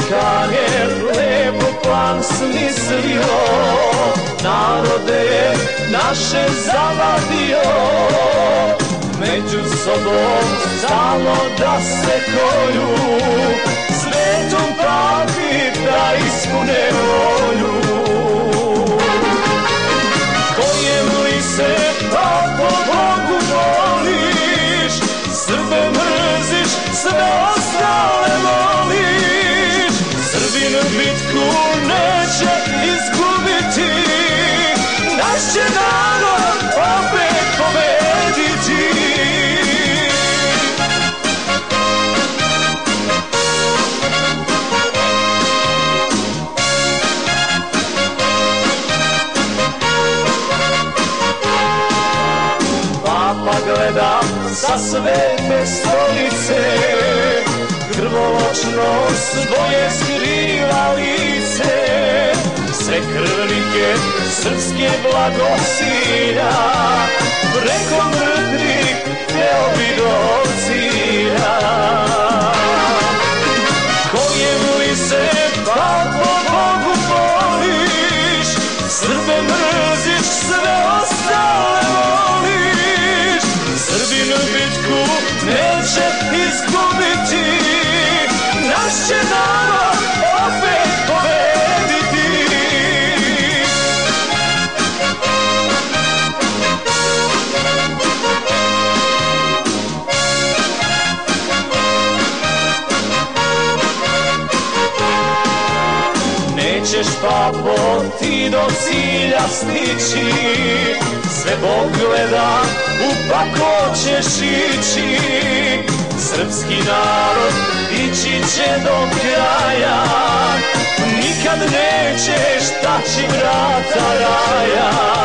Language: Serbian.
Kaner lepo plan smislio, narode naše zavadio, među sobom stalo da se koju, svetom papi da ispune volju. Kojem li se papo Bogu voliš, Srbe mrziš, sve ostale voliš. Srbin bitku neće izgubiti, naš će narod opet pobediti. Papa gleda sa svete stolice, krvoločno svoje skriva lice, sve krvnike srpske blagosilja, preko mrtvih teo bi do cilja. Kojem li se papo Bogu voliš, Srbe mrziš, sve ostale voliš. Srbin bitku neće izgubiti, naš će narod opet pobediti. Nećeš papo ti do cilja stići, sve Bog gleda, u pakao ćeš ići. Srpski narod ići će do kraja, nikad nećeš taći vrata raja.